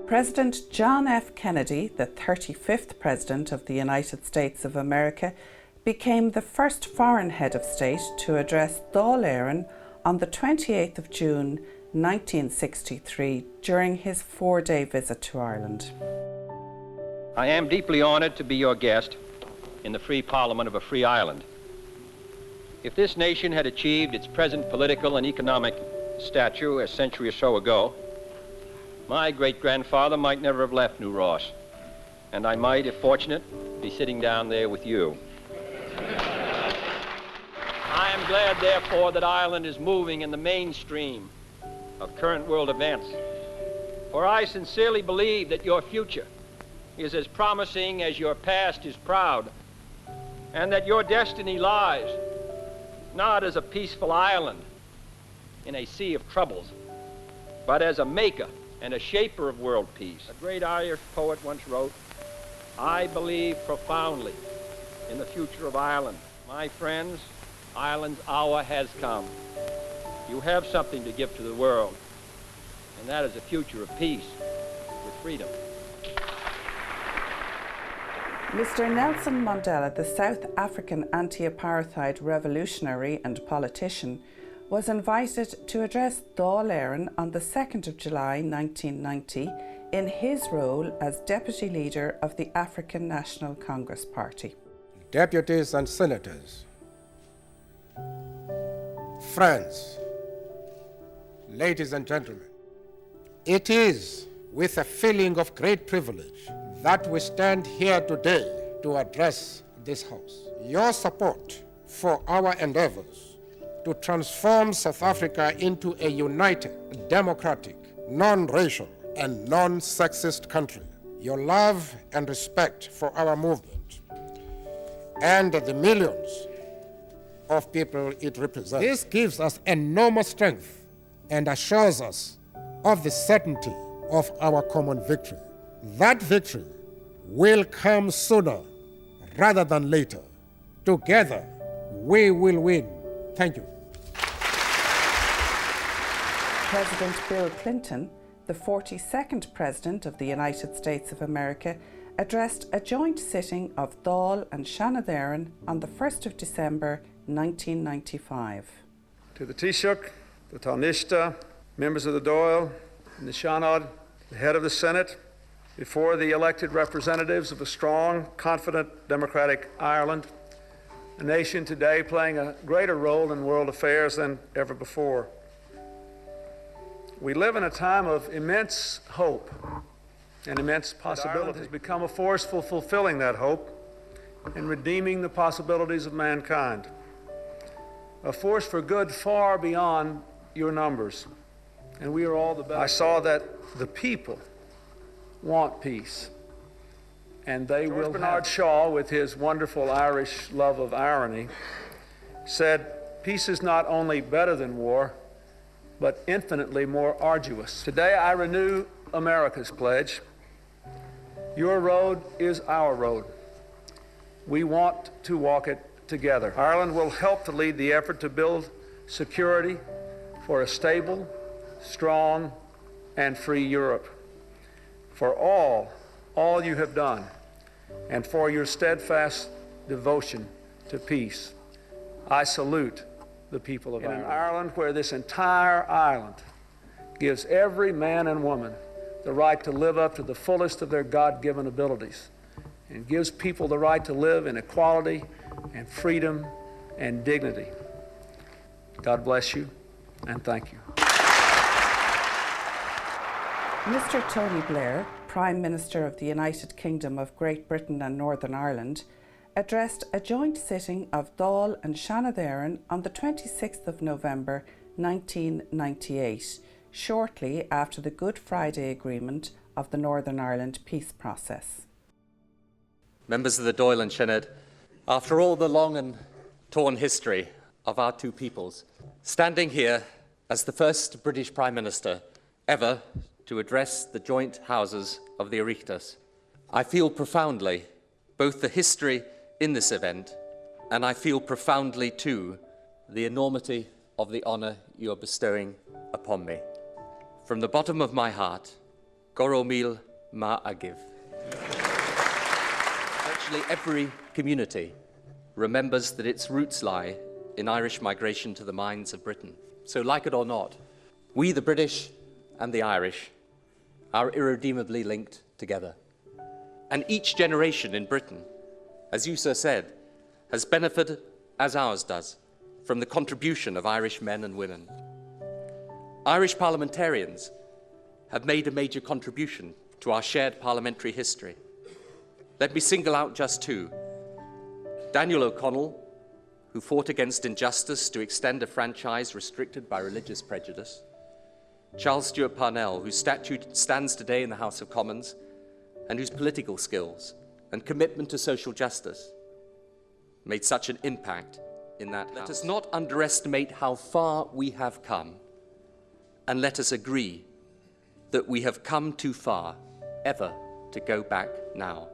President John F. Kennedy, the 35th President of the United States of America, became the first foreign head of state to address Dail100review on the 28th of June 1963 during his 4-day visit to Ireland. I am deeply honoured to be your guest in the free parliament of a free island. If this nation had achieved its present political and economic stature a century or so ago, my great-grandfather might never have left New Ross, and I might, if fortunate, be sitting down there with you. I am glad, therefore, that Ireland is moving in the mainstream of current world events, for I sincerely believe that your future is as promising as your past is proud, and that your destiny lies not as a peaceful island in a sea of troubles, but as a maker and a shaper of world peace. A great Irish poet once wrote, "I believe profoundly in the future of Ireland. My friends, Ireland's hour has come. You have something to give to the world, and that is a future of peace with freedom." Mr. Nelson Mandela, the South African anti-apartheid revolutionary and politician, was invited to address Dail100review on the 2nd of July 1990 in his role as Deputy Leader of the African National Congress Party. Deputies and senators, friends, ladies and gentlemen, it is with a feeling of great privilege that we stand here today to address this House. Your support for our endeavors to transform South Africa into a united, democratic, non-racial, and non-sexist country. Your love and respect for our movement and the millions of people it represents. This gives us enormous strength and assures us of the certainty of our common victory. That victory will come sooner rather than later. Together, we will win. Thank you. President Bill Clinton, the 42nd President of the United States of America, addressed a joint sitting of Dáil and Shannon on the 1st of December 1995. To the Taoiseach, the Taoiseach, members of the Dáil and the Shannon, the head of the Senate, before the elected representatives of a strong, confident, democratic Ireland, a nation today playing a greater role in world affairs than ever before. We live in a time of immense hope and immense possibility. Ireland has become a force for fulfilling that hope and redeeming the possibilities of mankind. A force for good far beyond your numbers, and we are all the best. I saw that the people want peace, and they will. Bernard Shaw, with his wonderful Irish love of irony, said, "Peace is not only better than war, but infinitely more arduous." Today I renew America's pledge. Your road is our road. We want to walk it together. Ireland will help to lead the effort to build security for a stable, strong, and free Europe. For all you have done, and for your steadfast devotion to peace, I salute the people of Ireland. In an Ireland where this entire island gives every man and woman the right to live up to the fullest of their God-given abilities, and gives people the right to live in equality and freedom and dignity. God bless you, and thank you. Mr. Tony Blair, Prime Minister of the United Kingdom of Great Britain and Northern Ireland, addressed a joint sitting of Dáil and Shannon on the 26th of November 1998, shortly after the Good Friday Agreement of the Northern Ireland peace process. Members of the Dáil and Shannon, after all the long and torn history of our two peoples, standing here as the first British Prime Minister ever to address the joint houses of the Oireachtas, I feel profoundly both the history in this event, and I feel profoundly too the enormity of the honour you are bestowing upon me. From the bottom of my heart, Goromil ma agiv. Virtually every community remembers that its roots lie in Irish migration to the mines of Britain. So, like it or not, we, the British and the Irish, are irredeemably linked together. And each generation in Britain, as you, sir, said, has benefited, as ours does, from the contribution of Irish men and women. Irish parliamentarians have made a major contribution to our shared parliamentary history. Let me single out just two. Daniel O'Connell, who fought against injustice to extend a franchise restricted by religious prejudice. Charles Stewart Parnell, whose statue stands today in the House of Commons, and whose political skills and commitment to social justice made such an impact in that House. Let us not underestimate how far we have come, and let us agree that we have come too far ever to go back now.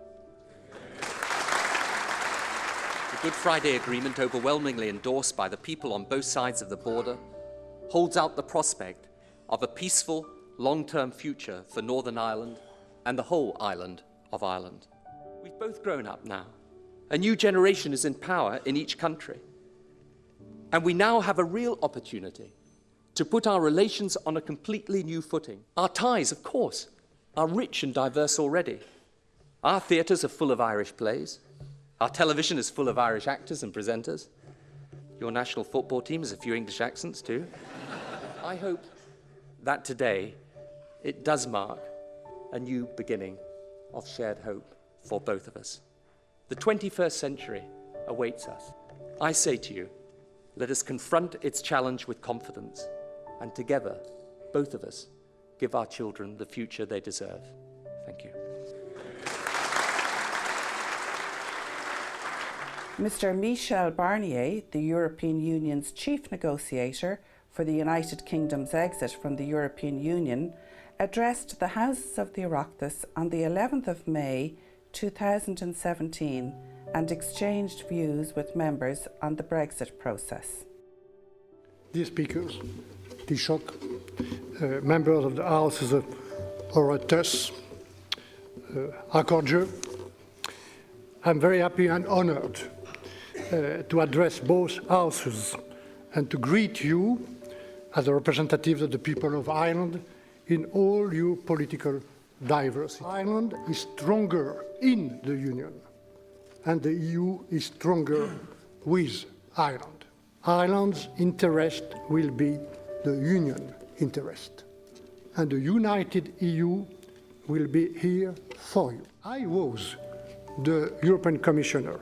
The Good Friday Agreement, overwhelmingly endorsed by the people on both sides of the border, holds out the prospect of a peaceful, long-term future for Northern Ireland and the whole island of Ireland. We've both grown up now. A new generation is in power in each country. And we now have a real opportunity to put our relations on a completely new footing. Our ties, of course, are rich and diverse already. Our theatres are full of Irish plays. Our television is full of Irish actors and presenters. Your national football team has a few English accents too. I hope that today it does mark a new beginning of shared hope for both of us. The 21st century awaits us. I say to you, let us confront its challenge with confidence, and together, both of us, give our children the future they deserve. Thank you. Mr. Michel Barnier, the European Union's chief negotiator for the United Kingdom's exit from the European Union, addressed the Houses of the Oireachtas on the 11th of May 2017 and exchanged views with members on the Brexit process. Dear speakers, Taoiseach, members of the Houses of Oireachtas, Accordieu, I'm very happy and honoured to address both houses and to greet you as a representative of the people of Ireland in all your political diversity. Ireland is stronger in the Union, and the EU is stronger with Ireland. Ireland's interest will be the Union interest, and the united EU will be here for you. I was the European Commissioner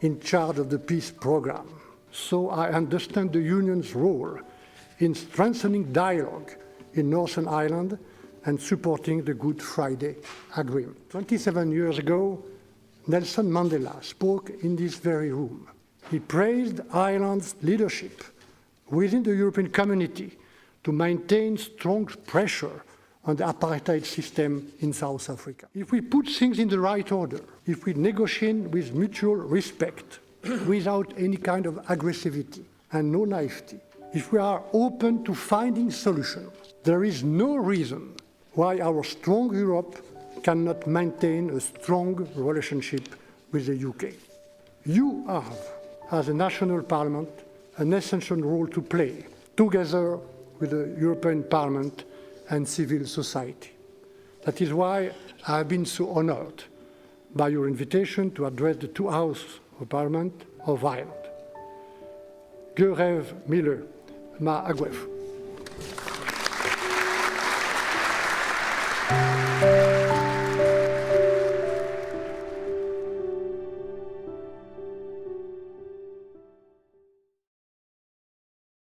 in charge of the peace programme, so I understand the Union's role in strengthening dialogue in Northern Ireland and supporting the Good Friday Agreement. 27 years ago, Nelson Mandela spoke in this very room. He praised Ireland's leadership within the European community to maintain strong pressure on the apartheid system in South Africa. If we put things in the right order, if we negotiate with mutual respect, without any kind of aggressivity and no naivety, if we are open to finding solutions, there is no reason why our strong Europe cannot maintain a strong relationship with the UK. You have, as a national parliament, an essential role to play, together with the European Parliament and civil society. That is why I have been so honoured by your invitation to address the two houses of Parliament of Ireland. Dail100review ma agwef.